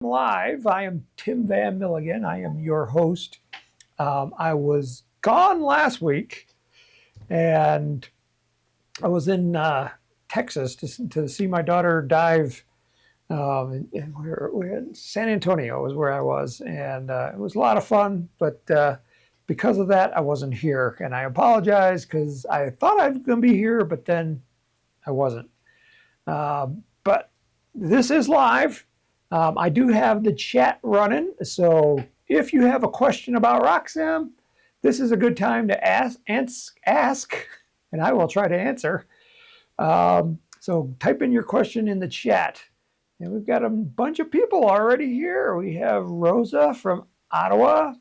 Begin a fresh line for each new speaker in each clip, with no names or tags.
Live. I am Tim Van Milligan. I am your host. I was gone last week, and I was in Texas to see my daughter dive. We're in San Antonio is where I was, and it was a lot of fun. But because of that, I wasn't here, and I apologize because I thought I was going to be here, but then I wasn't. But this is live. I do have the chat running, so if you have a question about RockSim, this is a good time to ask, and I will try to answer. So type in your question in the chat. And we've got a bunch of people already here. We have Rosa from Ottawa,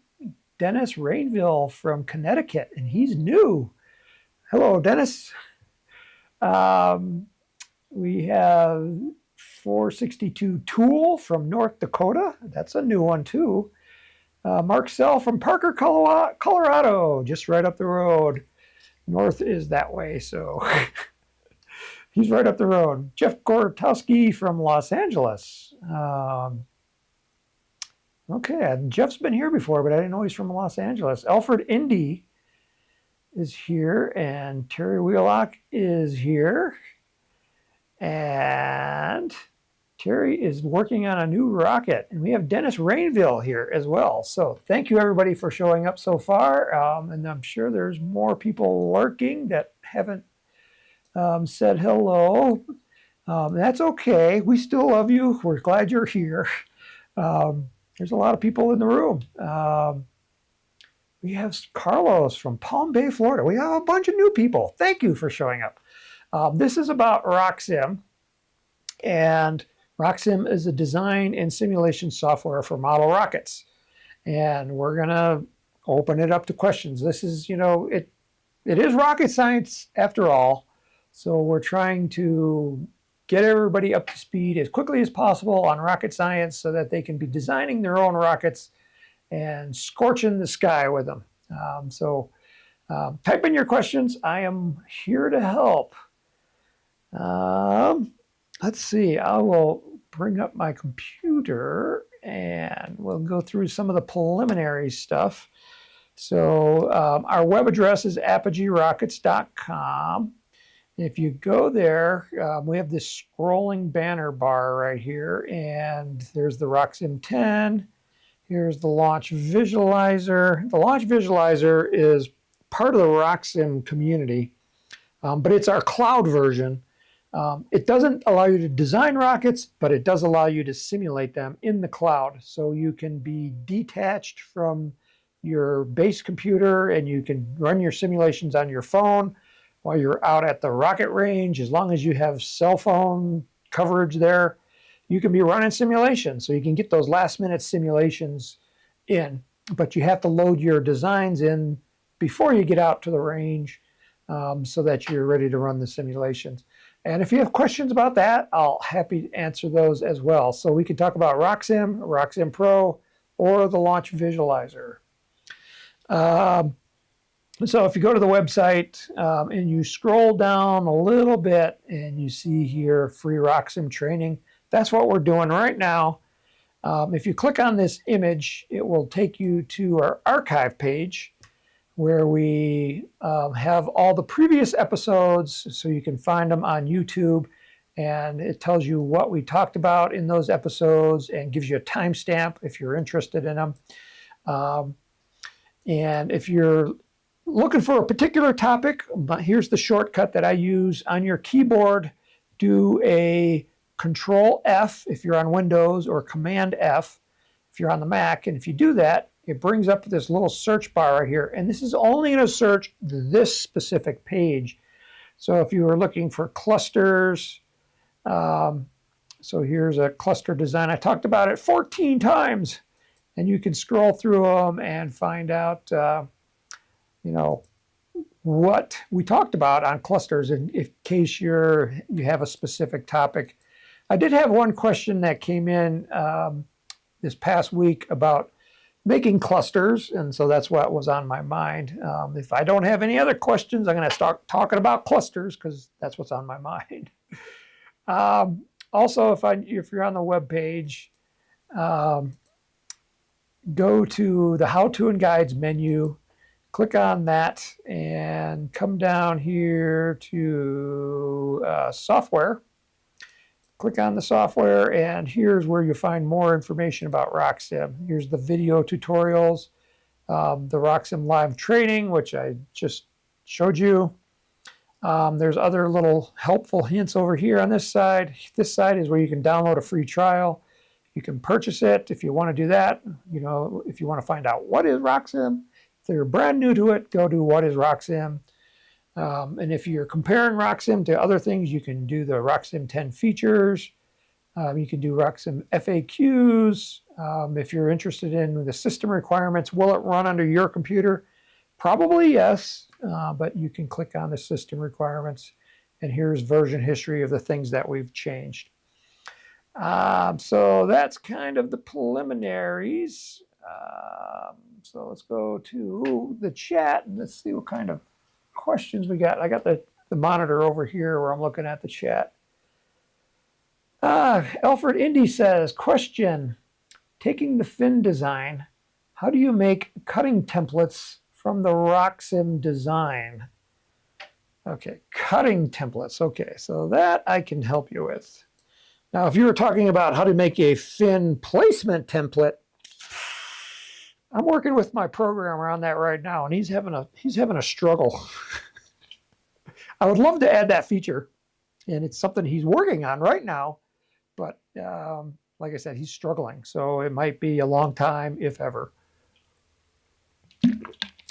Dennis Rainville from Connecticut, and he's new. Hello, Dennis. We have 462 Tool from North Dakota. That's a new one too. Mark Sell from Parker, Colorado, just right up the road. North is that way, so he's right up the road. Jeff Gortowski from Los Angeles. Okay, Jeff's been here before, but I didn't know he's from Los Angeles. Alfred Indy is here, and Terry Wheelock is here. And Terry is working on a new rocket. And we have Dennis Rainville here as well. So thank you, everybody, for showing up so far. And I'm sure there's more people lurking that haven't said hello. That's okay. We still love you. We're glad you're here. There's a lot of people in the room. We have Carlos from Palm Bay, Florida. We have a bunch of new people. Thank you for showing up. This is about RockSim, and RockSim is a design and simulation software for model rockets. And we're going to open it up to questions. This is, it is rocket science after all. So we're trying to get everybody up to speed as quickly as possible on rocket science so that they can be designing their own rockets and scorching the sky with them. Type in your questions. I am here to help. Let's see, I will bring up my computer and we'll go through some of the preliminary stuff. So our web address is apogeerockets.com. If you go there, we have this scrolling banner bar right here, and there's the RockSim 10. Here's the launch visualizer. The launch visualizer is part of the RockSim community, but it's our cloud version. It doesn't allow you to design rockets, but it does allow you to simulate them in the cloud. So you can be detached from your base computer and you can run your simulations on your phone while you're out at the rocket range. As long as you have cell phone coverage there, you can be running simulations. So you can get those last minute simulations in, but you have to load your designs in before you get out to the range so that you're ready to run the simulations. And if you have questions about that, I'll happy to answer those as well. So we can talk about RockSim, RockSim Pro, or the Launch Visualizer. So if you go to the website and you scroll down a little bit and you see here free RockSim training, that's what we're doing right now. If you click on this image, it will take you to our archive page where we have all the previous episodes, so you can find them on YouTube, and it tells you what we talked about in those episodes and gives you a timestamp if you're interested in them. And if you're looking for a particular topic, here's the shortcut that I use on your keyboard. Do a Control F if you're on Windows, or Command F if you're on the Mac. And if you do that, it brings up this little search bar right here. And this is only going to search this specific page. So if you were looking for clusters, so here's a cluster design. I talked about it 14 times. And you can scroll through them and find out, what we talked about on clusters in case you have a specific topic. I did have one question that came in this past week about making clusters, and so that's what was on my mind. If I don't have any other questions, I'm going to start talking about clusters because that's what's on my mind. Also, if you're on the web page, go to the How To and Guides menu, click on that, and come down here to Software. Click on the software, and here's where you find more information about RockSim. Here's the video tutorials, the RockSim live training, which I just showed you. There's other little helpful hints over here on this side. This side is where you can download a free trial. You can purchase it if you want to do that. You know, if you want to find out what is RockSim. If you're brand new to it, go to What is RockSim. And if you're comparing RockSim to other things, you can do the RockSim 10 features. You can do RockSim FAQs. If you're interested in the system requirements, will it run under your computer? Probably yes, but you can click on the system requirements, and here's version history of the things that we've changed. So that's kind of the preliminaries. So let's go to the chat and let's see what kind of questions we got. I got the monitor over here where I'm looking at the chat. Alfred Indy says, question, taking the fin design, how do you make cutting templates from the RockSim design? Okay, cutting templates. Okay, so that I can help you with. Now, if you were talking about how to make a fin placement template, I'm working with my programmer on that right now, and he's having a struggle. I would love to add that feature, and it's something he's working on right now. But like I said, he's struggling, so it might be a long time, if ever.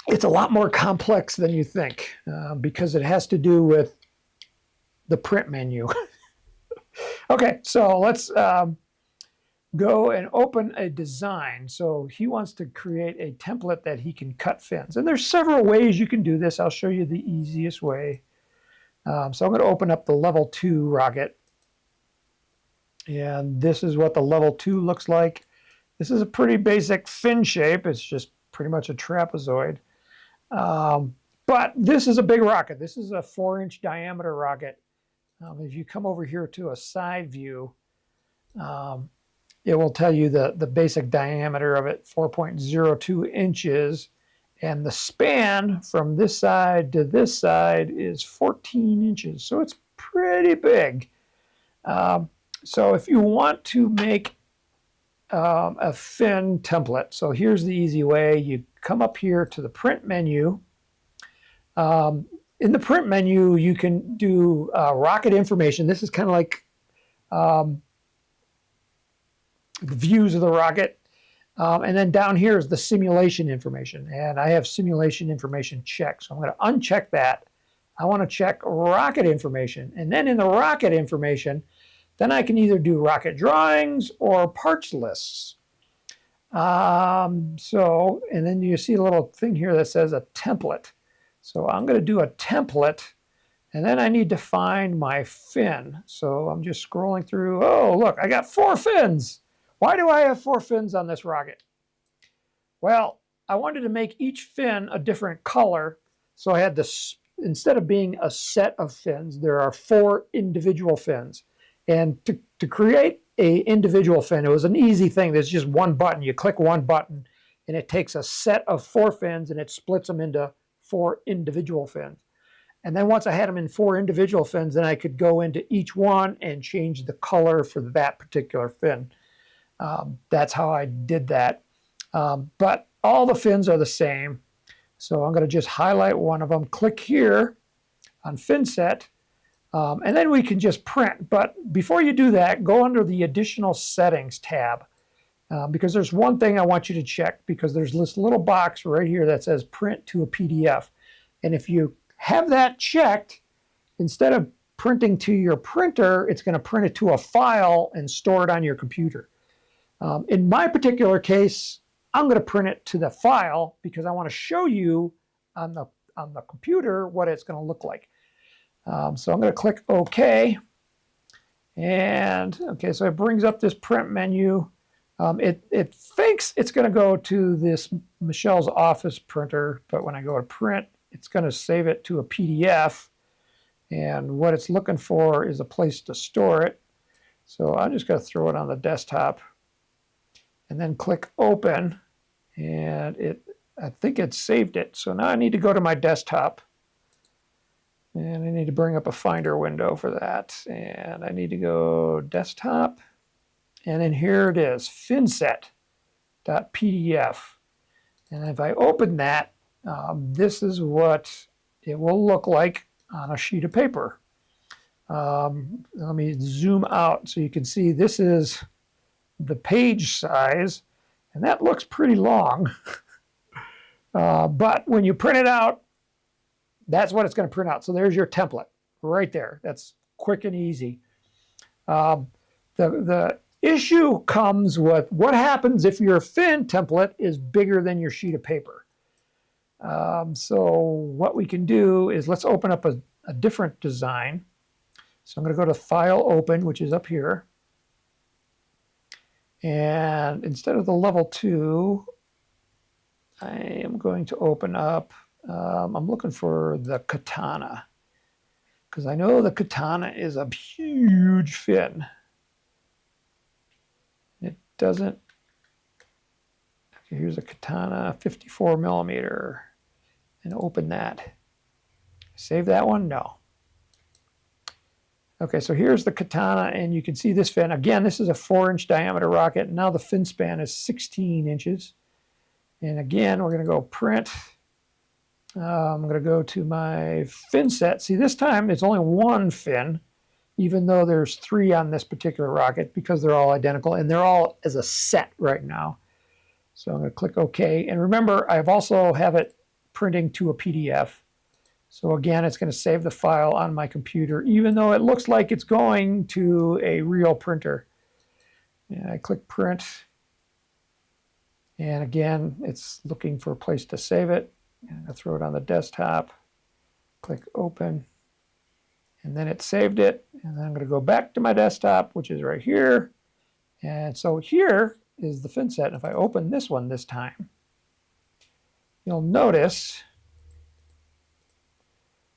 It's a lot more complex than you think because it has to do with the print menu. Okay, so let's go and open a design. So he wants to create a template that he can cut fins. And there's several ways you can do this. I'll show you the easiest way. So I'm going to open up the level 2 rocket. And this is what the level 2 looks like. This is a pretty basic fin shape. It's just pretty much a trapezoid. But this is a big rocket. This is a 4-inch diameter rocket. If you come over here to a side view, it will tell you the basic diameter of it, 4.02 inches. And the span from this side to this side is 14 inches. So it's pretty big. So if you want to make a fin template, so here's the easy way. You come up here to the print menu. In the print menu, you can do rocket information. This is kind of like the views of the rocket. And then down here is the simulation information. And I have simulation information checked. So I'm going to uncheck that. I want to check rocket information. And then in the rocket information, then I can either do rocket drawings or parts lists. And then you see a little thing here that says a template. So I'm going to do a template, and then I need to find my fin. So I'm just scrolling through. Oh, look, I got 4 fins. Why do I have 4 fins on this rocket? Well, I wanted to make each fin a different color. So I had this, instead of being a set of fins, there are 4 individual fins. And to create an individual fin, it was an easy thing. There's just one button. You click one button, and it takes a set of 4 fins, and it splits them into 4 individual fins. And then once I had them in 4 individual fins, then I could go into each one and change the color for that particular fin. That's how I did that. But all the fins are the same. So I'm going to just highlight one of them, click here on fin set, and then we can just print. But before you do that, go under the additional settings tab. Because there's one thing I want you to check, because there's this little box right here that says print to a PDF. And if you have that checked, instead of printing to your printer, it's going to print it to a file and store it on your computer. In my particular case, I'm going to print it to the file because I want to show you on the computer what it's going to look like. So I'm going to click OK. And okay, so it brings up this print menu. It thinks it's going to go to this Michelle's Office printer, but when I go to print, it's going to save it to a PDF. And what it's looking for is a place to store it. So I'm just going to throw it on the desktop. and then click open, and I think it saved it. So now I need to go to my desktop, and I need to bring up a Finder window for that. And I need to go desktop, and then here it is, finset.pdf. And if I open that, this is what it will look like on a sheet of paper. Let me zoom out so you can see this is the page size, and that looks pretty long. But when you print it out, that's what it's going to print out. So there's your template right there. That's quick and easy. The issue comes with what happens if your fin template is bigger than your sheet of paper. So what we can do is let's open up a different design. So I'm going to go to File, Open, which is up here. And instead of the level 2, I am going to open up, I'm looking for the Katana, because I know the Katana is a huge fin. It doesn't, okay, here's a Katana 54 millimeter, and open that. Save that one? No. Okay, so here's the Katana, and you can see this fin. Again, this is a 4-inch diameter rocket, and now the fin span is 16 inches. And again, we're going to go print. I'm going to go to my fin set. See, this time it's only one fin, even though there's 3 on this particular rocket, because they're all identical, and they're all as a set right now. So I'm going to click OK. And remember, I've also have it printing to a PDF. So again, it's going to save the file on my computer, even though it looks like it's going to a real printer. And I click print. And again, it's looking for a place to save it. And I throw it on the desktop, click open, and then it saved it. And then I'm going to go back to my desktop, which is right here. And so here is the fin set. And if I open this one this time, you'll notice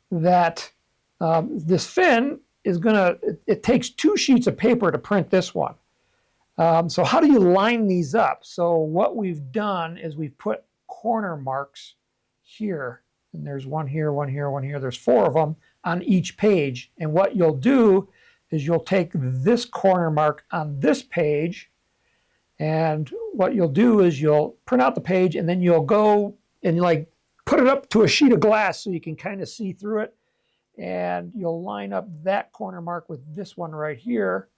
that this fin is going to, it takes 2 sheets of paper to print this one. So how do you line these up? So what we've done is we've put corner marks here, and there's one here, one here, one here. There's 4 of them on each page. And what you'll do is you'll take this corner mark on this page, and what you'll do is you'll print out the page, and then you'll go and like put it up to a sheet of glass so you can kind of see through it. And you'll line up that corner mark with this one right here.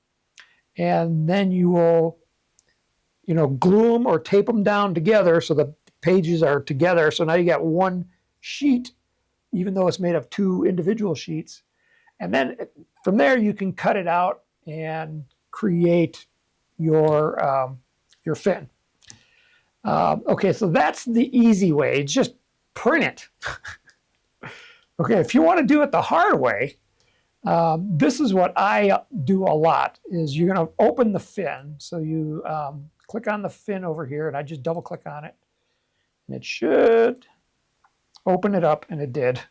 And then you will, glue them or tape them down together so the pages are together. So now you got one sheet, even though it's made of 2 individual sheets. And then from there, you can cut it out and create your fin. Okay, so that's the easy way. Just print it. Okay, if you want to do it the hard way, this is what I do a lot, is you're going to open the fin. So you click on the fin over here, and I just double click on it. And it should open it up, and it did.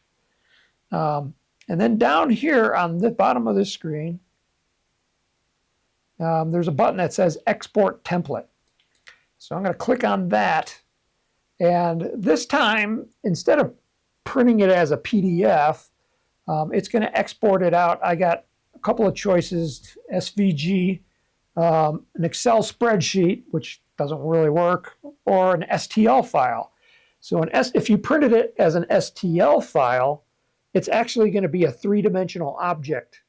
And then down here on the bottom of this screen, there's a button that says Export Template. So I'm going to click on that. And this time, instead of printing it as a PDF, it's going to export it out. I got a couple of choices: SVG, an Excel spreadsheet, which doesn't really work, or an STL file. So if you printed it as an STL file, it's actually going to be a 3-dimensional object.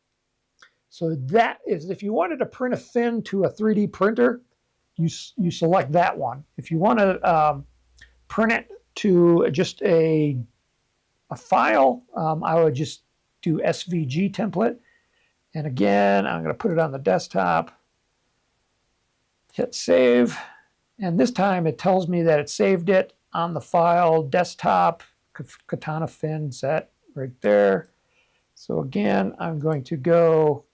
So that is, if you wanted to print a fin to a 3D printer, you select that one. If you want to print it to just a file, I would just do SVG template. And again, I'm going to put it on the desktop, hit save, and this time it tells me that it saved it on the file, desktop, Katana fin set right there. So again, I'm going to go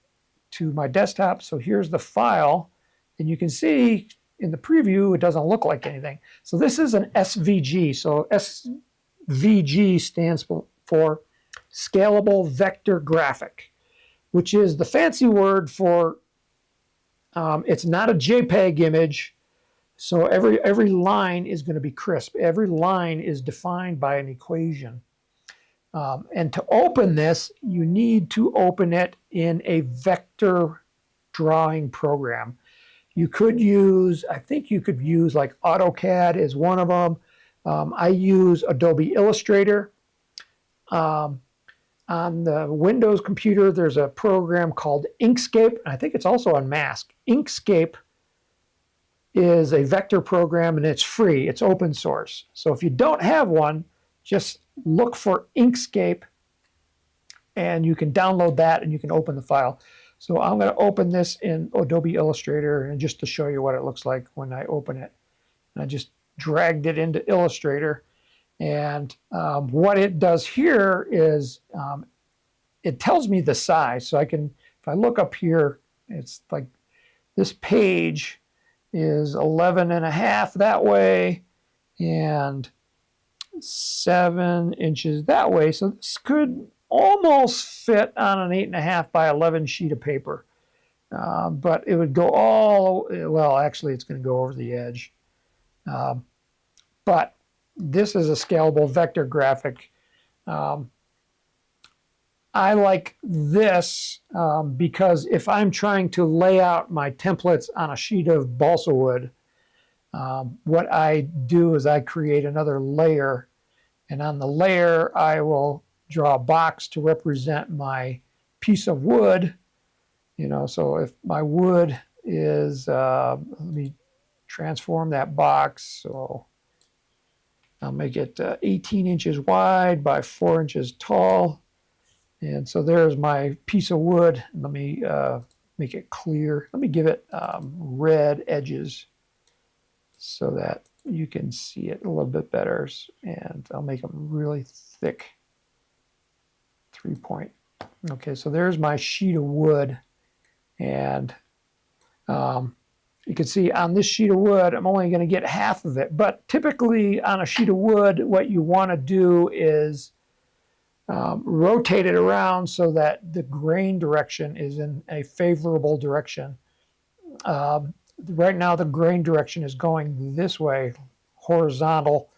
to my desktop. So here's the file, and you can see in the preview it doesn't look like anything. So this is an SVG. So SVG stands for Scalable Vector Graphic, which is the fancy word for it's not a JPEG image. So every line is going to be crisp. Every line is defined by an equation. And to open this, you need to open it in a vector drawing program. You could use, I think you could use like AutoCAD is one of them. I use Adobe Illustrator. On the Windows computer, there's a program called Inkscape. I think it's also on Mac. Inkscape is a vector program and it's free. It's open source. So if you don't have one, just look for Inkscape and you can download that and you can open the file. So I'm going to open this in Adobe Illustrator, and just to show you what it looks like when I open it. And I just dragged it into Illustrator. And what it does here is it tells me the size. So I can, if I look up here, it's like this page is 11.5 that way and 7 inches that way. So this could almost fit on an 8.5 by 11 sheet of paper. But it would go all, well, actually it's going to go over the edge. But this is a scalable vector graphic. I like this because if I'm trying to lay out my templates on a sheet of balsa wood, what I do is I create another layer, and on the layer I will draw a box to represent my piece of wood. You know, so if my wood is, let me transform that box. So I'll make it 18 inches wide by 4 inches tall. And so there's my piece of wood. Let me make it clear. Let me give it red edges so that you can see it a little bit better. And I'll make them really thick. 3-point. Okay, so there's my sheet of wood. And you can see on this sheet of wood, I'm only going to get half of it. But typically on a sheet of wood, what you want to do is rotate it around so that the grain direction is in a favorable direction. Right now, the grain direction is going this way, horizontal.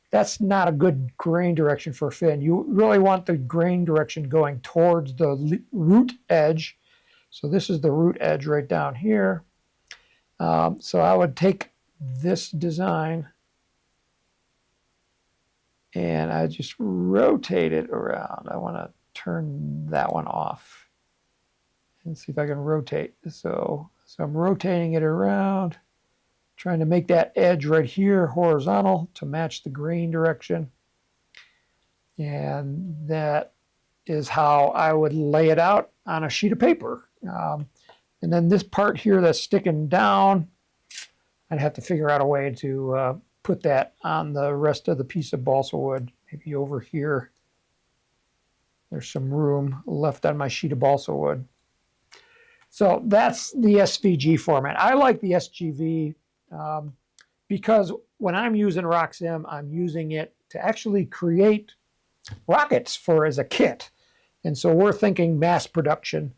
That's not a good grain direction for a fin. You really want the grain direction going towards the root edge. So this is the root edge right down here. So I would take this design and I just rotate it around. I want to turn that one off and see if I can rotate. So I'm rotating it around, trying to make that edge right here horizontal to match the grain direction. And that is how I would lay it out on a sheet of paper. And then this part here that's sticking down, I'd have to figure out a way to put that on the rest of the piece of balsa wood. Maybe over here, there's some room left on my sheet of balsa wood. So that's the SVG format. I like the SGV because when I'm using RockSim, I'm using it to actually create rockets for as a kit. And so we're thinking mass production.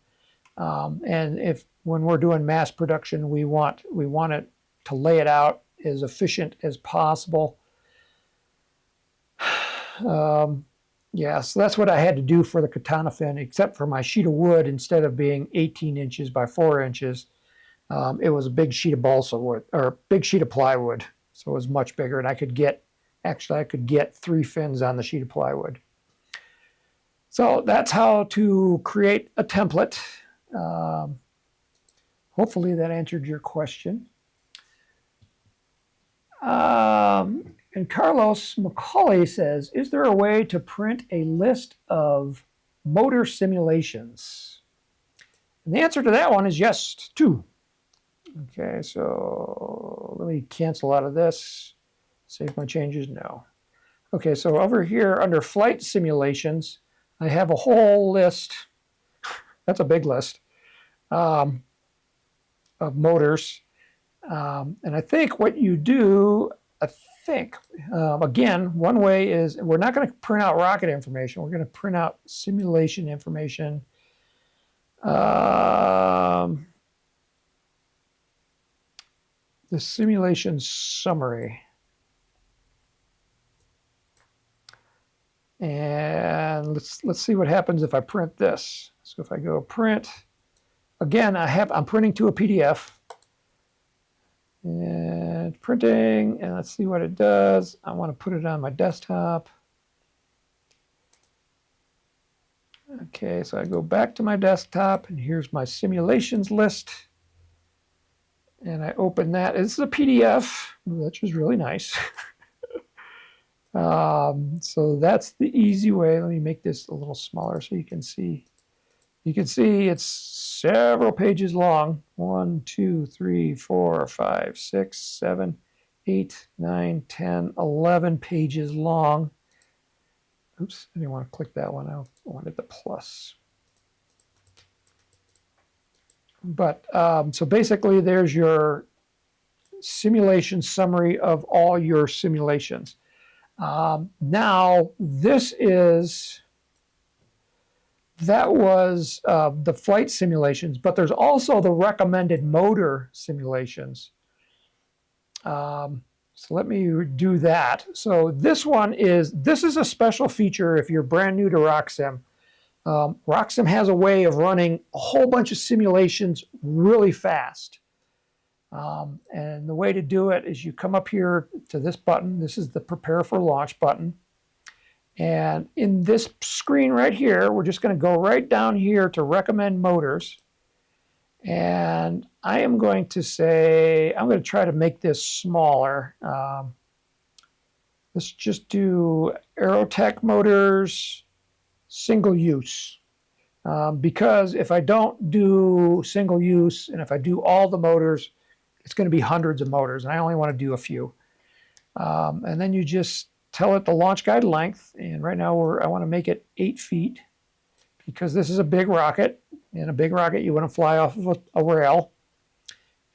And if when we're doing mass production, we want it to lay it out as efficient as possible. Yeah, so that's what I had to do for the katana fin, except for my sheet of wood, instead of being 18 inches by 4 inches, it was a big sheet of balsa wood, or a big sheet of plywood. So it was much bigger, and I could get 3 fins on the sheet of plywood. So that's how to create a template. Hopefully that answered your question. And Carlos Macaulay says, is there a way to print a list of motor simulations? And the answer to that one is yes, too. Okay, so let me cancel out of this. Save my changes, no. Okay, so over here under flight simulations, I have a whole list. That's a big list of motors. And I think what you do, again, one way is we're not going to print out rocket information. We're going to print out simulation information. the simulation summary. And let's see what happens if I print this. So if I go print, again, I'm printing to a PDF. And printing, and let's see what it does. I want to put it on my desktop. Okay, so I go back to my desktop, and here's my simulations list. And I open that. This is a PDF, which is really nice. So that's the easy way. Let me make this a little smaller so you can see. You can see it's several pages long. 1, 2, 3, 4, 5, 6, 7, 8, 9, 10, 11 pages long. Oops, I didn't want to click that one. I wanted the plus. But so basically there's your simulation summary of all your simulations. Now that was the flight simulations, but there's also the recommended motor simulations. So let me do that. So this is a special feature if you're brand new to RockSim. RockSim has a way of running a whole bunch of simulations really fast. And the way to do it is you come up here to this button. This is the Prepare for Launch button. And in this screen right here, we're just going to go right down here to Recommend Motors. And I am going to say, I'm going to try to make this smaller. Let's just do Aerotech Motors, single use. Because if I don't do single use, and if I do all the motors, it's going to be hundreds of motors, and I only want to do a few. And then you just tell it the launch guide length, and right now I want to make it 8 feet because this is a big rocket. In a big rocket, you want to fly off of a rail,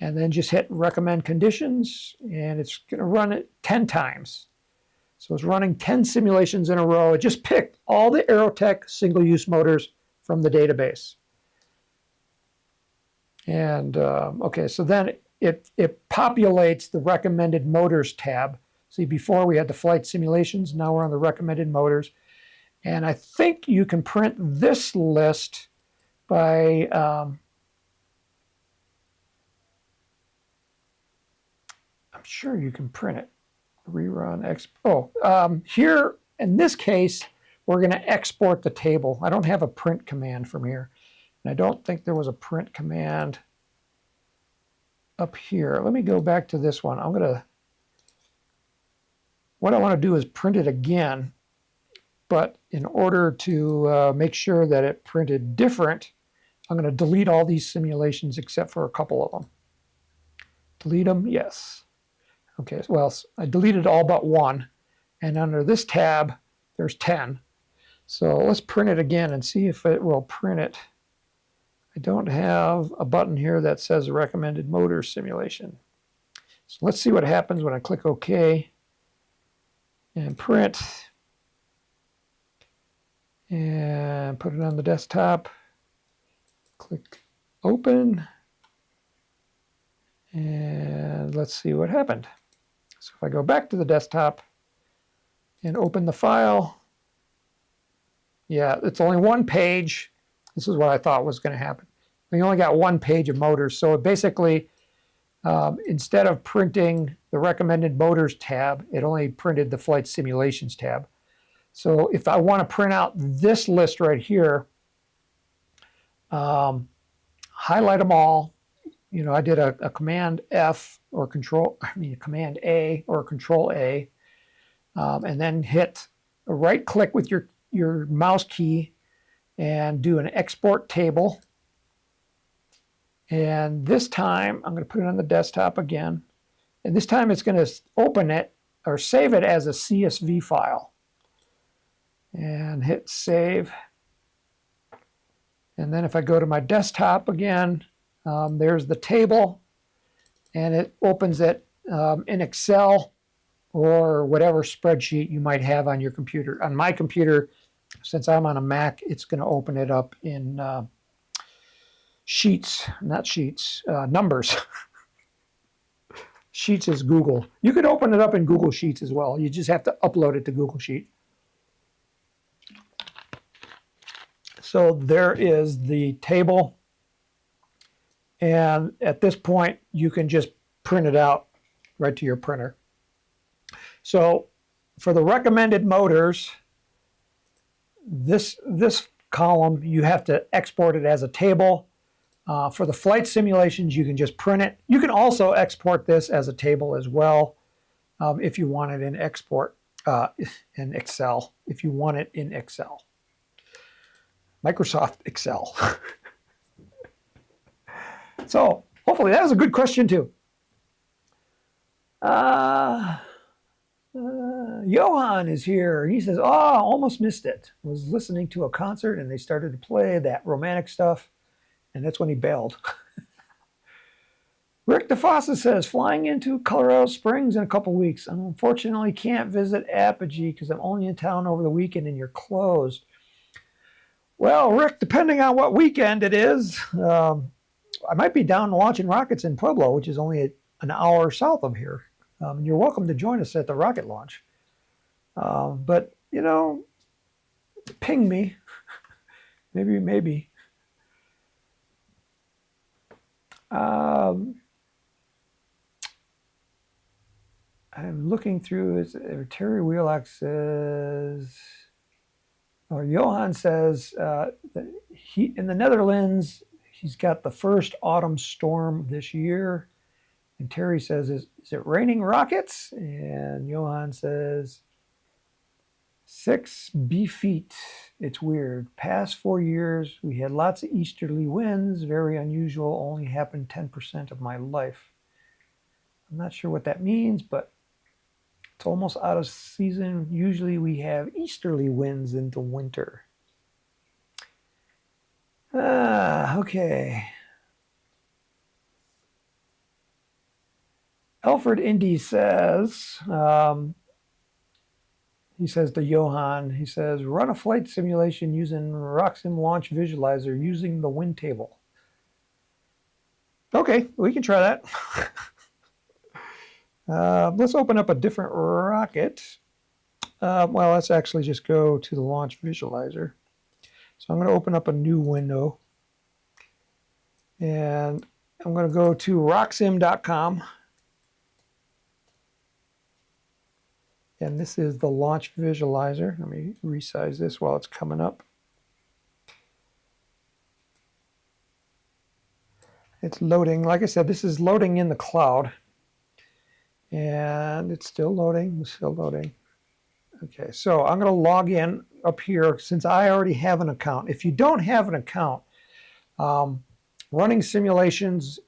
and then just hit recommend conditions, and it's going to run it 10 times. So it's running 10 simulations in a row. It just picked all the Aerotech single-use motors from the database. And okay, so then it populates the recommended motors tab. See, before we had the flight simulations, now we're on the recommended motors. And I think you can print this list by I'm sure you can print it. Rerun, here in this case, we're going to export the table. I don't have a print command from here. And I don't think there was a print command up here. Let me go back to this one. What I want to do is print it again, but in order to make sure that it printed different, I'm going to delete all these simulations except for a couple of them. Delete them, yes. Okay, well, I deleted all but one, and under this tab, there's 10. So let's print it again and see if it will print it. I don't have a button here that says recommended motor simulation. So let's see what happens when I click OK and print and put it on the desktop. Click open, and let's see what happened. So if I go back to the desktop and open the file, yeah, it's only one page. This is what I thought was going to happen. We only got one page of motors. So it basically, instead of printing the recommended motors tab, it only printed the flight simulations tab. So if I want to print out this list right here, highlight them all. You know, I did a Command F or Command A or Control A, and then hit a right click with your mouse key and do an export table. And this time I'm going to put it on the desktop again. And this time it's going to open it or save it as a CSV file. And hit save. And then if I go to my desktop again, there's the table, and it opens it in Excel or whatever spreadsheet you might have on your computer. On my computer, since I'm on a Mac, it's going to open it up in numbers. Sheets is Google. You could open it up in Google Sheets as well. You just have to upload it to Google Sheet. So there is the table. And at this point, you can just print it out right to your printer. So for the recommended motors, this column, you have to export it as a table. For the flight simulations, you can just print it. You can also export this as a table as well if you want it in export in Excel, if you want it in Excel. Microsoft Excel. So hopefully that was a good question too. Johan is here. He says, "Oh, almost missed it. Was listening to a concert and they started to play that romantic stuff, and that's when he bailed." Rick DeFossa says, "Flying into Colorado Springs in a couple weeks. I unfortunately can't visit Apogee because I'm only in town over the weekend and you're closed." Well, Rick, depending on what weekend it is, I might be down launching rockets in Pueblo, which is only an hour south of here. You're welcome to join us at the rocket launch. But, you know, ping me. maybe. I'm looking through, Terry Wheelock says, or Johan says, that in the Netherlands, he's got the first autumn storm this year. And Terry says, is it raining rockets? And Johan says, 6 feet. It's weird. Past 4 years, we had lots of easterly winds. Very unusual. Only happened 10% of my life. I'm not sure what that means, but it's almost out of season. Usually we have easterly winds into winter. Okay. Alfred Indy says, he says to Johan, he says, "Run a flight simulation using RockSim Launch Visualizer using the wind table." Okay, we can try that. Let's open up a different rocket. Well, let's actually just go to the Launch Visualizer. So I'm going to open up a new window. And I'm going to go to rocksim.com. And this is the Launch Visualizer. Let me resize this while it's coming up. It's loading. Like I said, this is loading in the cloud. And it's still loading, still loading. Okay, so I'm going to log in up here since I already have an account. If you don't have an account, running simulations,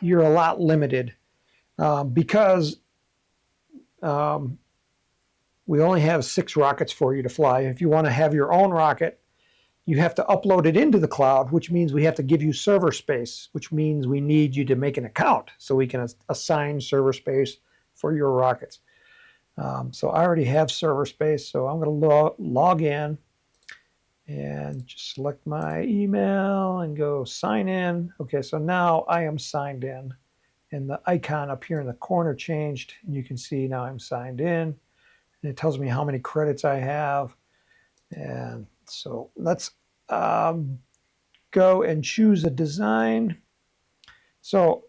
you're a lot limited because we only have 6 rockets for you to fly. If you want to have your own rocket, you have to upload it into the cloud, which means we have to give you server space, which means we need you to make an account so we can assign server space for your rockets. So I already have server space, so I'm going to log in and just select my email and go sign in. Okay, so now I am signed in, and the icon up here in the corner changed, and you can see now I'm signed in. And it tells me how many credits I have. And so let's go and choose a design. So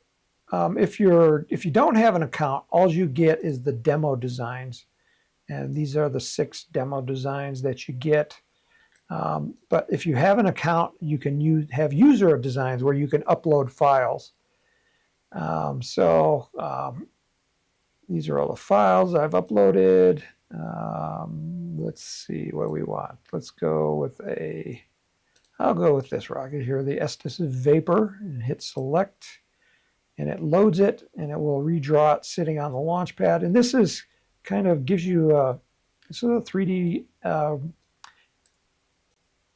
if you don't have an account, all you get is the demo designs. And these are the 6 demo designs that you get. But if you have an account, you can have user designs where you can upload files. These are all the files I've uploaded. Let's see what we want. Let's go with I'll go with this rocket here, the Estes Vapor, and hit select. And it loads it, and it will redraw it sitting on the launch pad. And this is kind of gives you this is a 3D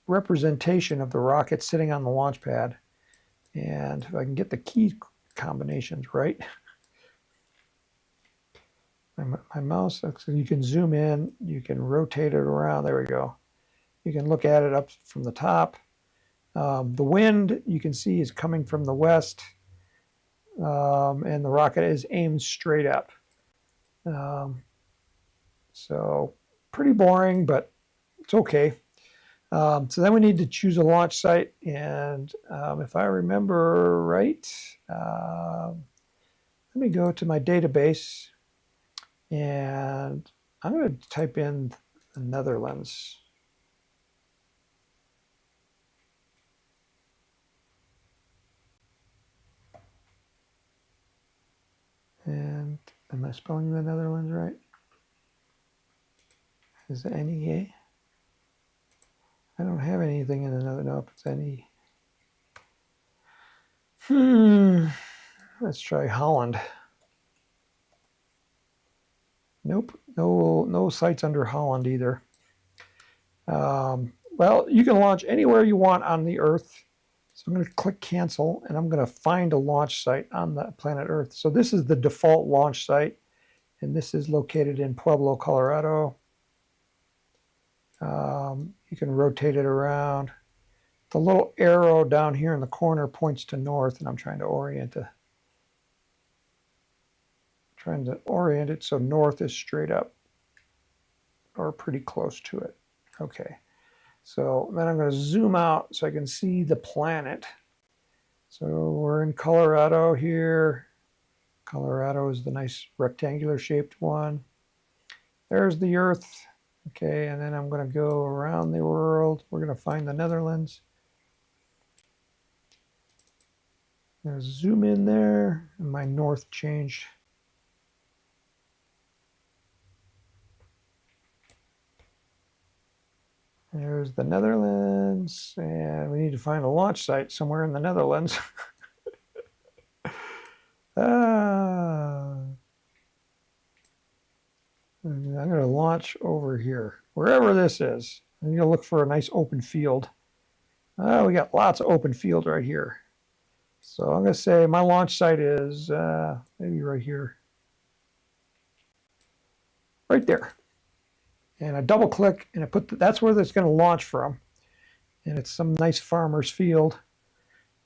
representation of the rocket sitting on the launch pad. And if I can get the key combinations right, my mouse, so you can zoom in, you can rotate it around. There we go. You can look at it up from the top. The wind, you can see, is coming from the west. and the rocket is aimed straight up. So pretty boring, but it's okay. So then we need to choose a launch site, and if I remember right, let me go to my database, and I'm going to type in the Netherlands. And am I spelling the Netherlands right? Is it NEA? I don't have anything in the Netherlands. Nope, it's NE. Let's try Holland. Nope, no sites under Holland either. Well, you can launch anywhere you want on the Earth. So I'm going to click cancel, and I'm going to find a launch site on the planet Earth. So this is the default launch site, and this is located in Pueblo, Colorado. You can rotate it around. The little arrow down here in the corner points to north, and I'm trying to orient it so north is straight up, or pretty close to it. Okay. So then I'm going to zoom out so I can see the planet. So we're in Colorado here. Colorado is the nice rectangular shaped one. There's the Earth. Okay, and then I'm going to go around the world. We're going to find the Netherlands. I'm going to zoom in there, and my north changed. There's the Netherlands, and we need to find a launch site somewhere in the Netherlands. I'm going to launch over here, wherever this is. I'm going to look for a nice open field. We got lots of open field right here. So I'm going to say my launch site is maybe right here. Right there. And I double click, and I put that's where it's going to launch from. And it's some nice farmer's field.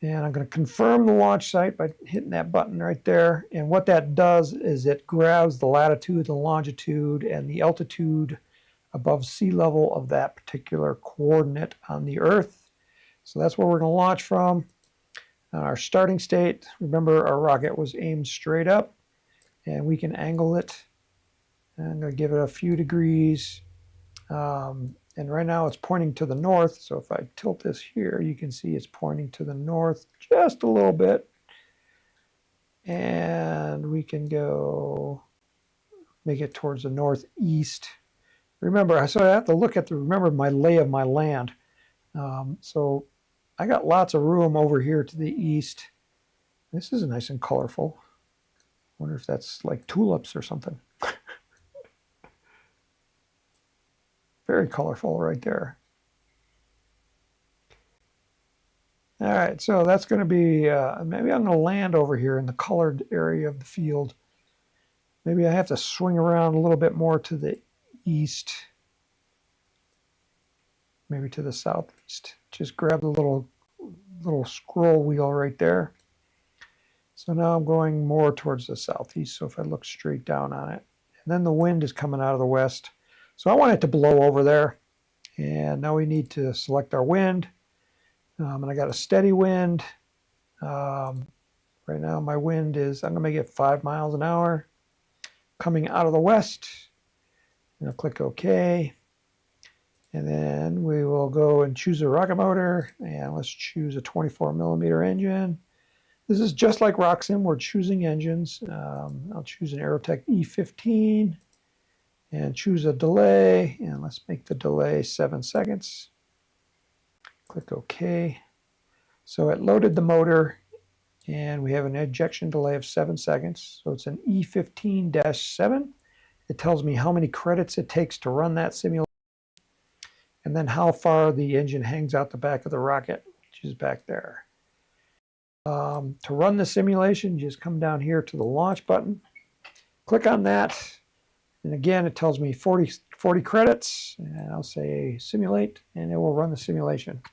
And I'm going to confirm the launch site by hitting that button right there. And what that does is it grabs the latitude, the longitude, and the altitude above sea level of that particular coordinate on the Earth. So that's where we're going to launch from. Our starting state, remember our rocket was aimed straight up, and we can angle it. And I'm going to give it a few degrees. And right now it's pointing to the north. So if I tilt this here, you can see it's pointing to the north just a little bit. And we can go make it towards the northeast. Remember, so I have to look at remember my lay of my land. So I got lots of room over here to the east. This is nice and colorful. I wonder if that's like tulips or something. Very colorful right there. All right, so that's going to be, maybe I'm going to land over here in the colored area of the field. Maybe I have to swing around a little bit more to the east. Maybe to the southeast. Just grab the little scroll wheel right there. So now I'm going more towards the southeast. So if I look straight down on it, and then the wind is coming out of the west. So I want it to blow over there. And now we need to select our wind. And I got a steady wind. Right now my wind is, I'm going to make it 5 miles an hour. Coming out of the west. I'm going to click OK. And then we will go and choose a rocket motor. And let's choose a 24 millimeter engine. This is just like RockSim. We're choosing engines. I'll choose an Aerotech E15. And choose a delay, and let's make the delay 7 seconds. Click OK. So it loaded the motor, and we have an ejection delay of 7 seconds. So it's an E15-7. It tells me how many credits it takes to run that simulation, and then how far the engine hangs out the back of the rocket, which is back there. To run the simulation, just come down here to the launch button. Click on that. And again, it tells me 40 credits, and I'll say simulate, and it will run the simulation.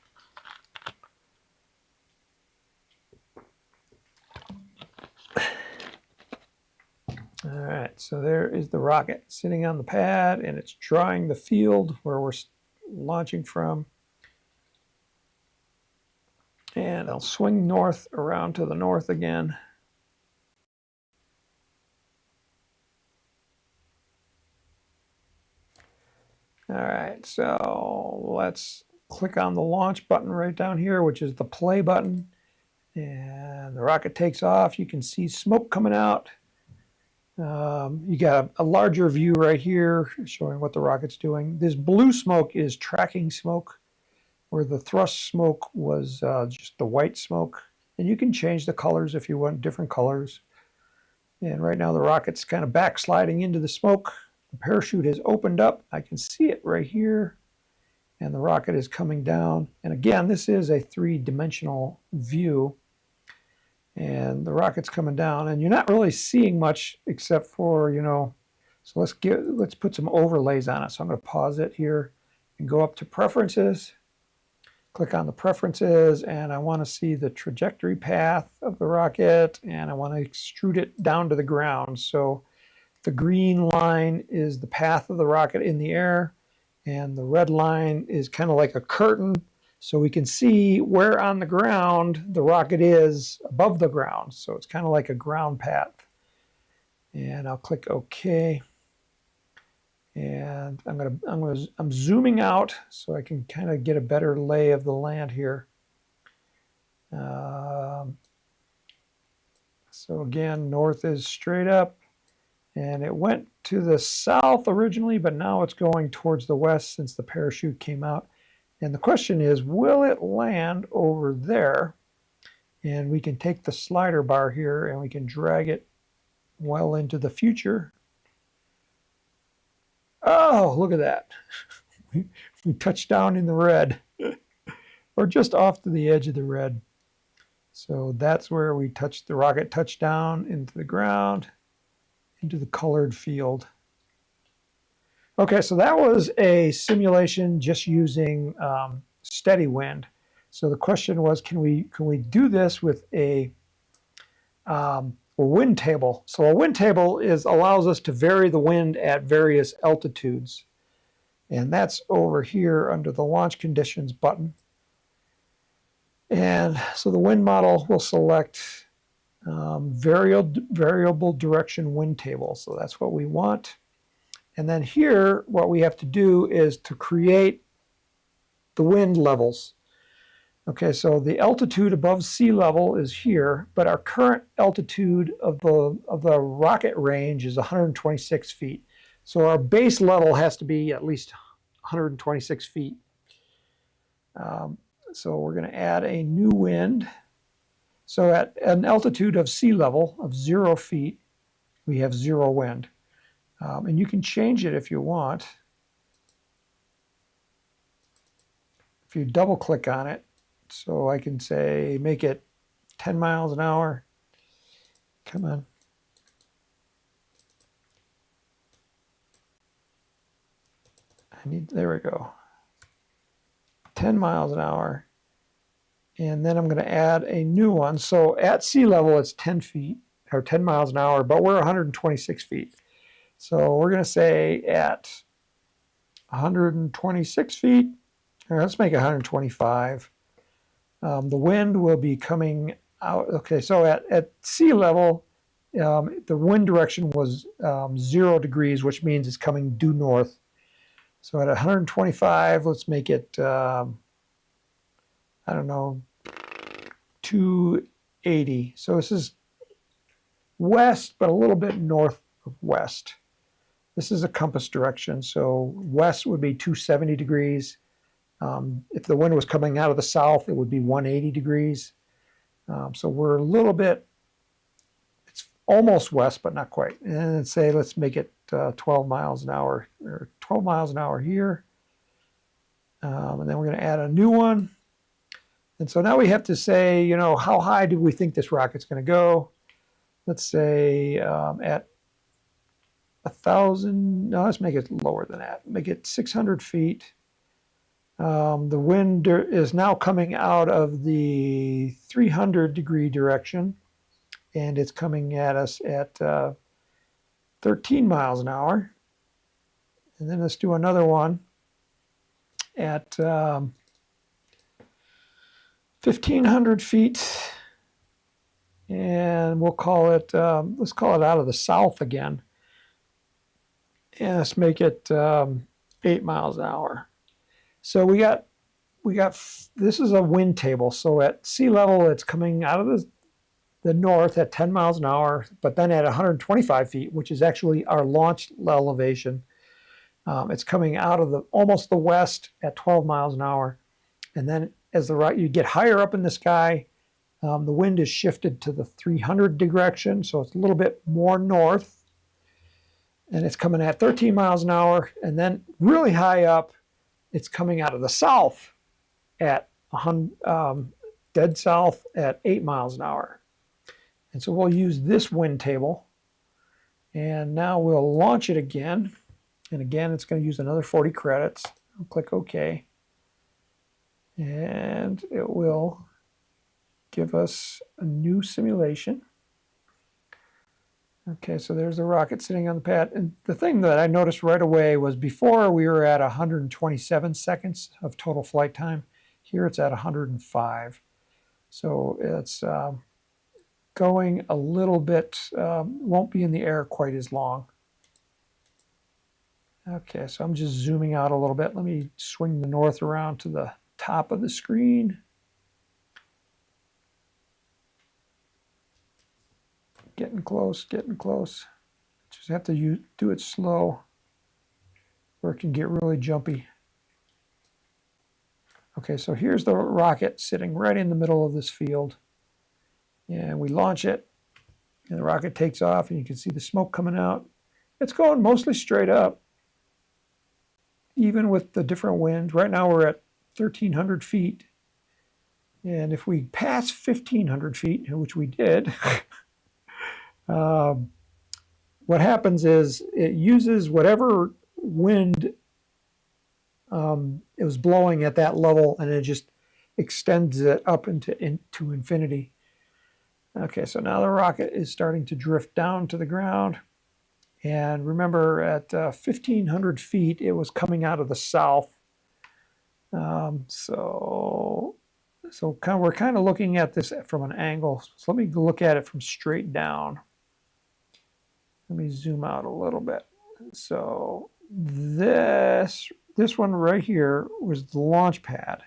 All right, so there is the rocket sitting on the pad, and it's drawing the field where we're launching from. And I'll swing north around to the north again. All right, so let's click on the launch button right down here, which is the play button. And the rocket takes off. You can see smoke coming out. You got a larger view right here showing what the rocket's doing. This blue smoke is tracking smoke, where the thrust smoke was just the white smoke. And you can change the colors if you want different colors. And right now the rocket's kind of backsliding into the smoke. The parachute has opened up. I can see it right here. And the rocket is coming down. And again, this is a three-dimensional view. And the rocket's coming down. And you're not really seeing much except for, so let's put some overlays on it. So I'm going to pause it here and go up to Preferences. Click on the Preferences, and I want to see the trajectory path of the rocket, and I want to extrude it down to the ground. So the green line is the path of the rocket in the air, and the red line is kind of like a curtain, so we can see where on the ground the rocket is above the ground. So it's kind of like a ground path. And I'll click OK. And I'm zooming out so I can kind of get a better lay of the land here. So again, north is straight up, and it went to the south originally, but now it's going towards the west since the parachute came out. And the question is, will it land over there? And we can take the slider bar here and we can drag it well into the future. Oh, look at that. We touched down in the red, or just off to the edge of the red. So that's where we touched, the rocket touched down into the ground, into the colored field. Okay, so that was a simulation just using steady wind. So the question was, can we do this with a wind table? So a wind table allows us to vary the wind at various altitudes. And that's over here under the Launch Conditions button. And so the wind model will select variable direction wind table. So that's what we want. And then here, what we have to do is to create the wind levels. Okay, so the altitude above sea level is here, but our current altitude of the rocket range is 126 feet. So our base level has to be at least 126 feet. So we're going to add a new wind. So at an altitude of sea level of 0 feet, we have 0 wind. And you can change it if you want. If you double click on it, so I can say, make it 10 miles an hour. Come on. There we go. 10 miles an hour. And then I'm going to add a new one. So at sea level, it's 10 feet, or 10 miles an hour, but we're 126 feet. So we're going to say at 126 feet, or let's make it 125. The wind will be coming out. Okay, so at sea level, the wind direction was 0 degrees, which means it's coming due north. So at 125, let's make it, I don't know, 280. So this is west, but a little bit north of west. This is a compass direction, so west would be 270 degrees. If the wind was coming out of the south, it would be 180 degrees. So we're a little bit, it's almost west, but not quite. And say, let's make it 12 miles an hour, or 12 miles an hour here. And then we're going to add a new one. And so now we have to say, how high do we think this rocket's going to go? Let's say at 1,000, no, let's make it lower than that. Make it 600 feet. The wind is now coming out of the 300 degree direction, and it's coming at us at 13 miles an hour. And then let's do another one at 1,500 feet. And we'll call it, let's call it out of the south again. And let's make it 8 miles an hour. So we got, this is a wind table. So at sea level, it's coming out of the north at 10 miles an hour, but then at 125 feet, which is actually our launch elevation, it's coming out of almost the west at 12 miles an hour. And then as you get higher up in the sky, the wind is shifted to the 300 direction, so it's a little bit more north. And it's coming at 13 miles an hour. And then really high up, it's coming out of the south at dead south at 8 miles an hour. And so we'll use this wind table. And now we'll launch it again. And again, it's going to use another 40 credits. I'll click OK. And it will give us a new simulation. Okay, so there's the rocket sitting on the pad. And the thing that I noticed right away was before we were at 127 seconds of total flight time. Here it's at 105. So it's going a little bit, won't be in the air quite as long. Okay, so I'm just zooming out a little bit. Let me swing the north around to the top of the screen. Getting close, getting close. Just have to do it slow or it can get really jumpy. Okay, so here's the rocket sitting right in the middle of this field. And we launch it, and the rocket takes off, and you can see the smoke coming out. It's going mostly straight up, even with the different winds. Right now we're at 1,300 feet. And if we pass 1,500 feet, which we did, what happens is it uses whatever wind it was blowing at that level, and it just extends it up into infinity. Okay, so now the rocket is starting to drift down to the ground. And remember, at 1,500 feet, it was coming out of the south. So we're kind of looking at this from an angle. So let me look at it from straight down. Let me zoom out a little bit. So this one right here was the launch pad.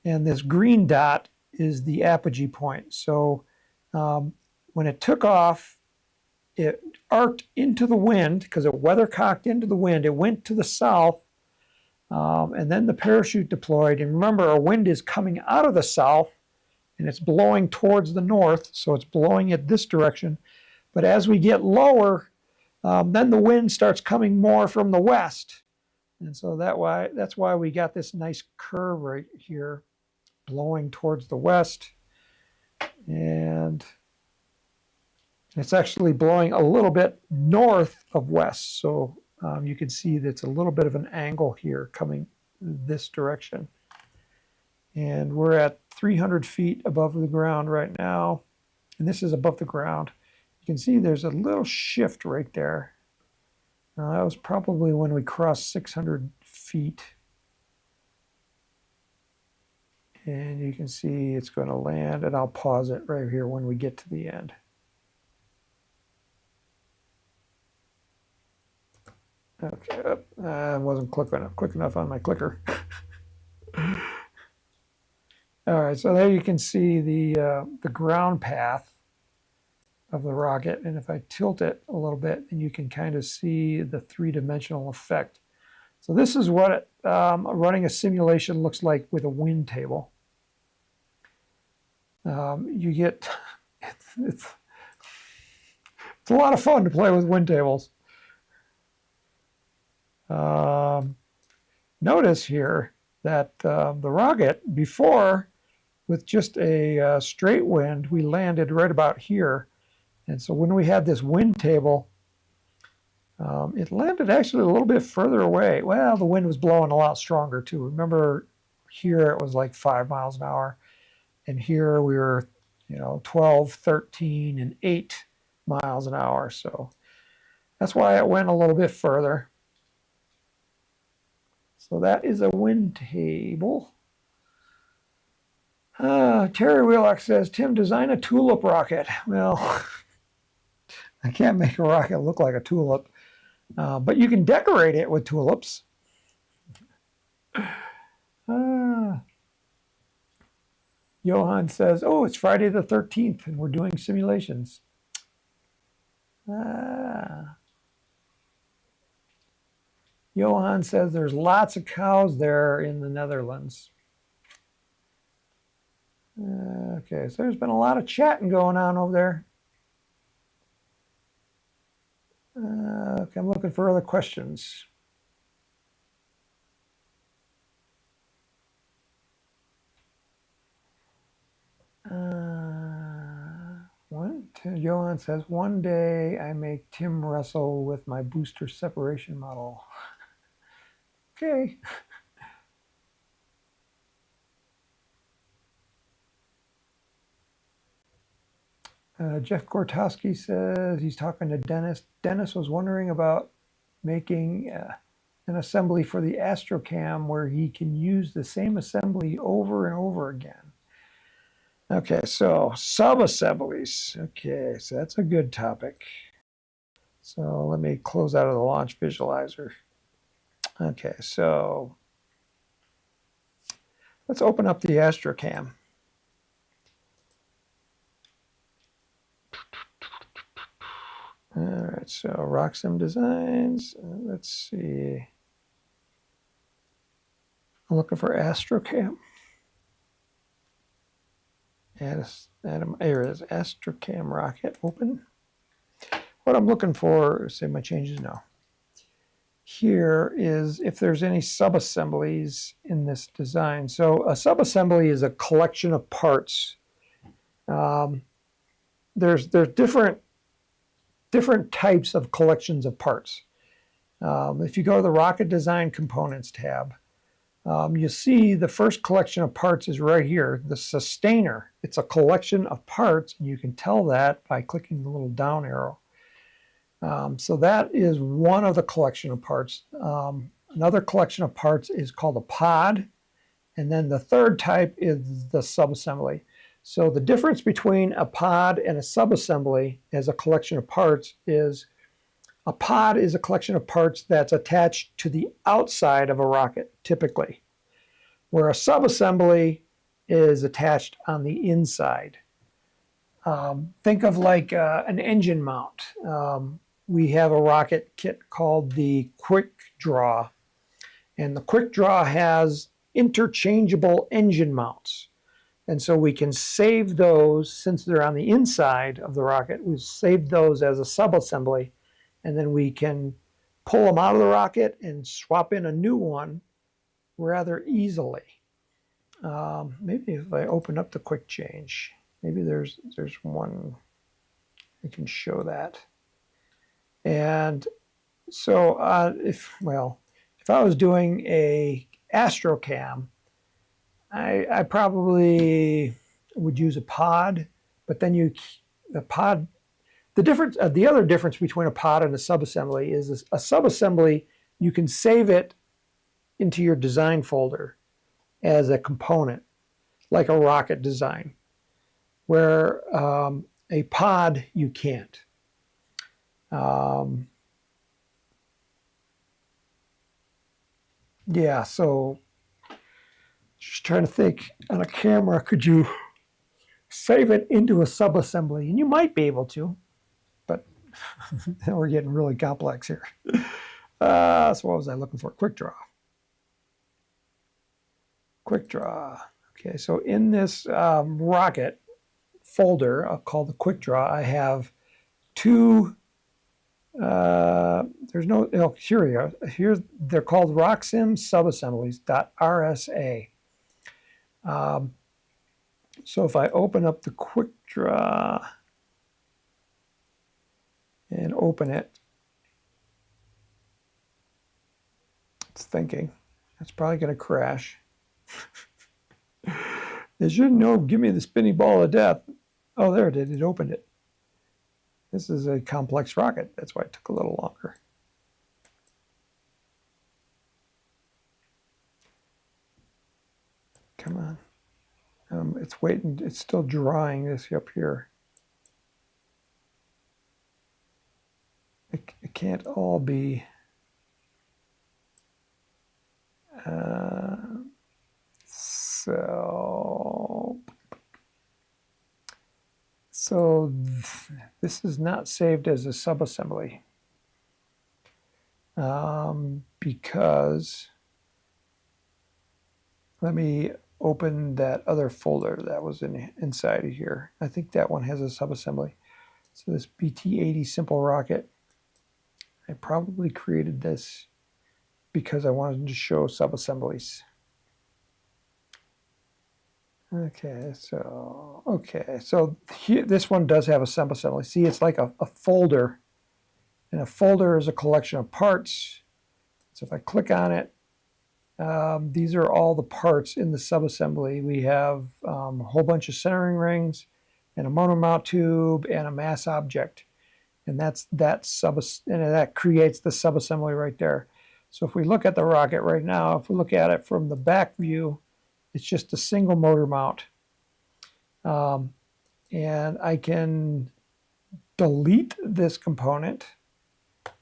And this green dot is the apogee point. So when it took off, it arced into the wind because it weathercocked into the wind. It went to the south, and then the parachute deployed. And remember, our wind is coming out of the south, and it's blowing towards the north, so it's blowing it this direction. But as we get lower, then the wind starts coming more from the west. And so that's why we got this nice curve right here, blowing towards the west. And it's actually blowing a little bit north of west. So you can see that's a little bit of an angle here coming this direction. And we're at 300 feet above the ground right now. And this is above the ground. You can see there's a little shift right there. That was probably when we crossed 600 feet. And you can see it's going to land, and I'll pause it right here when we get to the end. Okay, I wasn't quick enough on my clicker. All right, so there you can see the ground path of the rocket, and if I tilt it a little bit, then you can kind of see the three-dimensional effect. So this is what running a simulation looks like with a wind table. You get it's a lot of fun to play with wind tables. Notice here that the rocket, before, with just a straight wind, we landed right about here. And so when we had this wind table, it landed actually a little bit further away. Well, the wind was blowing a lot stronger too. Remember, here it was like 5 miles an hour. And here we were, 12, 13, and 8 miles an hour. So That's why it went a little bit further. So that is a wind table. Terry Wheelock says, Tim, design a tulip rocket. Well, I can't make a rocket look like a tulip, but you can decorate it with tulips. Johan says, oh, it's Friday the 13th and we're doing simulations. Johan says there's lots of cows there in the Netherlands. Okay, so there's been a lot of chatting going on over there. Okay, I'm looking for other questions. Johan says, one day I make Tim wrestle with my booster separation model. Okay. Jeff Gortowski says he's talking to Dennis. Dennis was wondering about making an assembly for the Astrocam where he can use the same assembly over and over again. Okay, so subassemblies. Okay, so that's a good topic. So let me close out of the launch visualizer. Okay, so let's open up the Astrocam. All right, so RockSim Designs. Let's see. I'm looking for Astrocam. Adam, here it is, Astrocam rocket, open. What I'm looking for, say my changes now. Here is if there's any subassemblies in this design. So a subassembly is a collection of parts. There's different types of collections of parts. If you go to the Rocket Design Components tab, you see the first collection of parts is right here, the sustainer. It's a collection of parts, and you can tell that by clicking the little down arrow. So that is one of the collection of parts. Another collection of parts is called a pod, and then the third type is the subassembly. So the difference between a pod and a subassembly as a collection of parts is a pod is a collection of parts that's attached to the outside of a rocket, typically, where a subassembly is attached on the inside. Think of like an engine mount. We have a rocket kit called the Quick Draw, and the Quick Draw has interchangeable engine mounts. And so we can save those, since they're on the inside of the rocket, we save those as a subassembly, and then we can pull them out of the rocket and swap in a new one rather easily. Maybe if I open up the quick change, maybe there's one I can show that. And so if I was doing a Astrocam, I probably would use a pod, but then the other difference between a pod and a subassembly is a subassembly, you can save it into your design folder as a component, like a rocket design, where a pod you can't. Yeah, so just trying to think, on a camera, could you save it into a subassembly? And you might be able to, but we're getting really complex here. So what was I looking for? Quick Draw. Quick Draw. Okay, so in this rocket folder called the Quick Draw, I have two. There's no. Oh, here we are. Here they're called RockSim Subassemblies.rsa. So if I open up the Quick Draw and open it, it's thinking it's probably going to crash. It should know, give me the spinning ball of death. Oh, there it did. It opened it. This is a complex rocket. That's why it took a little longer. Come on. It's waiting. It's still drying this up here. It can't all be. So this is not saved as a subassembly because let me open that other folder that was inside of here. I think that one has a subassembly. So this BT-80 simple rocket, I probably created this because I wanted to show subassemblies. Okay, so here, this one does have a subassembly. See, it's like a folder, and a folder is a collection of parts. So if I click on it, these are all the parts in the subassembly. We have a whole bunch of centering rings, and a motor mount tube, and a mass object, and that creates the subassembly right there. So if we look at the rocket right now, if we look at it from the back view, it's just a single motor mount. And I can delete this component. I'm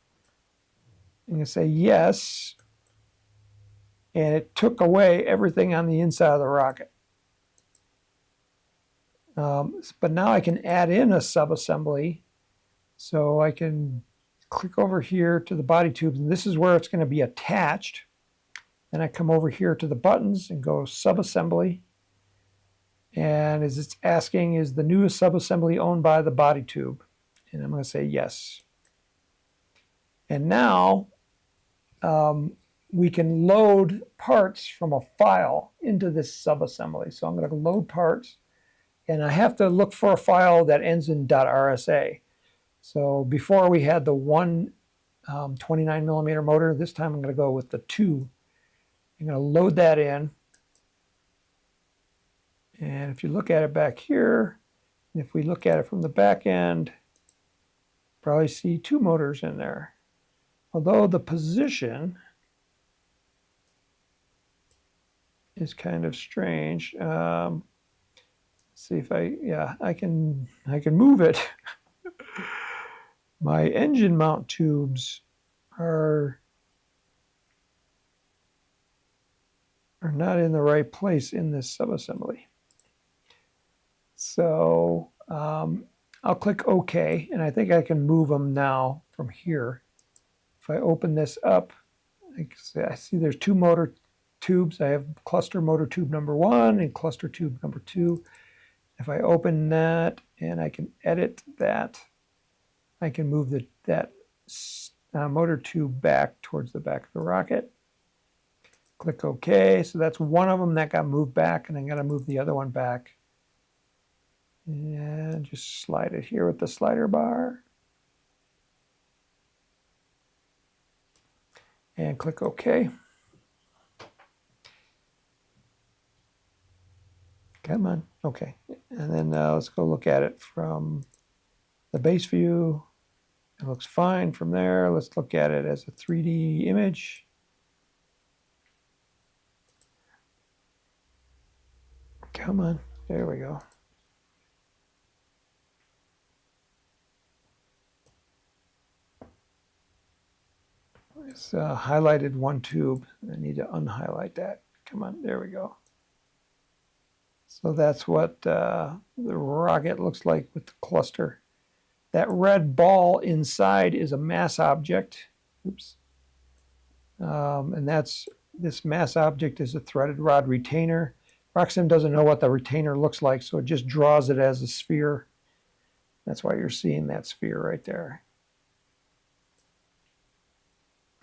going to say yes. And it took away everything on the inside of the rocket. But now I can add in a subassembly. So I can click over here to the body tubes, and this is where it's going to be attached. And I come over here to the buttons and go subassembly. And as it's asking, is the newest subassembly owned by the body tube? And I'm going to say yes. And now we can load parts from a file into this subassembly. So I'm going to load parts, and I have to look for a file that ends in .rsa. So before we had the one 29 millimeter motor, this time I'm going to go with the 2. I'm going to load that in. And if you look at it back here, and if we look at it from the back end, probably see 2 motors in there. Although the position is kind of strange. Let's see if I can move it. My engine mount tubes are not in the right place in this subassembly. So I'll click OK, and I think I can move them now from here. If I open this up, I see there's 2 motor tubes. I have cluster motor tube number 1 and cluster tube number 2. If I open that and I can edit that, I can move that motor tube back towards the back of the rocket. Click OK. So that's one of them that got moved back, and I'm going to move the other one back. And just slide it here with the slider bar. And click OK. Come on. Okay. And then let's go look at it from the base view. It looks fine from there. Let's look at it as a 3D image. Come on. There we go. It's highlighted one tube. I need to unhighlight that. Come on. There we go. So that's what the rocket looks like with the cluster. That red ball inside is a mass object. Oops. And this mass object is a threaded rod retainer. RockSim doesn't know what the retainer looks like, so it just draws it as a sphere. That's why you're seeing that sphere right there.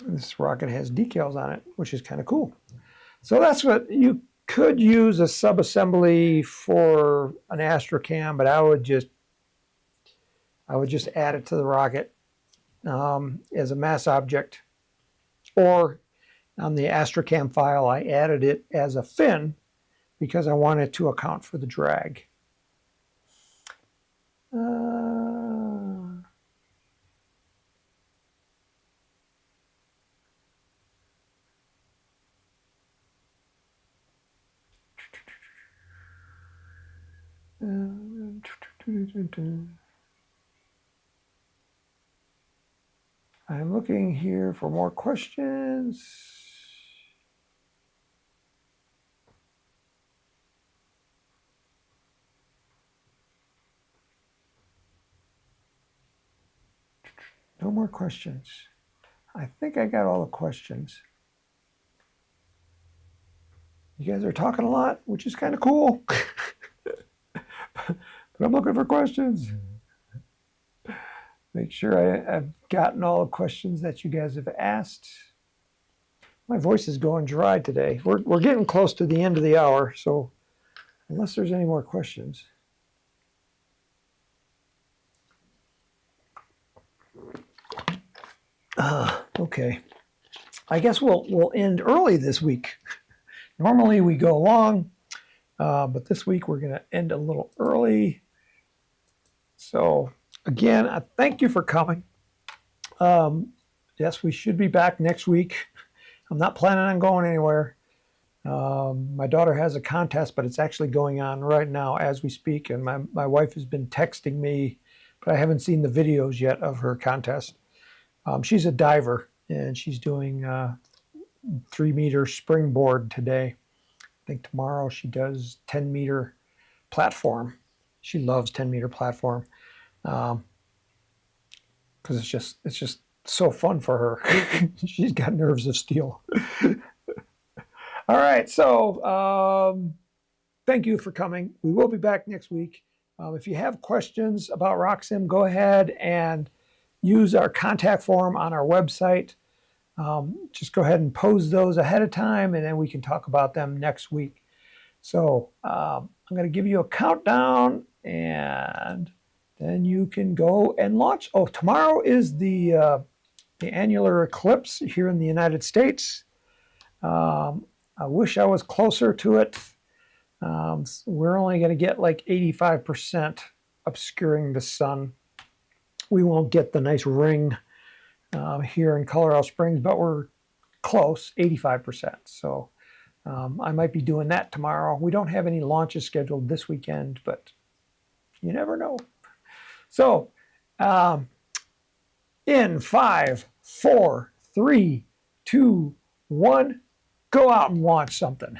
And this rocket has decals on it, which is kind of cool. So that's what you could use a subassembly for an Astrocam, but I would just add it to the rocket as a mass object. Or on the Astrocam file, I added it as a fin because I wanted to account for the drag. I'm looking here for more questions. No more questions. I think I got all the questions. You guys are talking a lot, which is kind of cool. But I'm looking for questions. Make sure I've gotten all the questions that you guys have asked. My voice is going dry today. We're getting close to the end of the hour, so unless there's any more questions. Okay. I guess we'll end early this week. Normally we go long, but this week we're going to end a little early. So again, I thank you for coming. Yes, we should be back next week. I'm not planning on going anywhere. My daughter has a contest, but it's actually going on right now as we speak. And my wife has been texting me, but I haven't seen the videos yet of her contest. She's a diver, and she's doing 3-meter springboard today. I think tomorrow she does 10-meter platform. She loves 10-meter platform because it's just so fun for her. She's got nerves of steel. All right, so thank you for coming. We will be back next week. If you have questions about RockSim, go ahead and use our contact form on our website. Just go ahead and pose those ahead of time, and then we can talk about them next week. So I'm going to give you a countdown, and then you can go and launch. Oh, tomorrow is the annular eclipse here in the United States. I wish I was closer to it. We're only going to get like 85% obscuring the sun. We won't get the nice ring here in Colorado Springs, but we're close, 85%. So I might be doing that tomorrow. We don't have any launches scheduled this weekend, but you never know. So in 5, 4, 3, 2, 1, go out and launch something.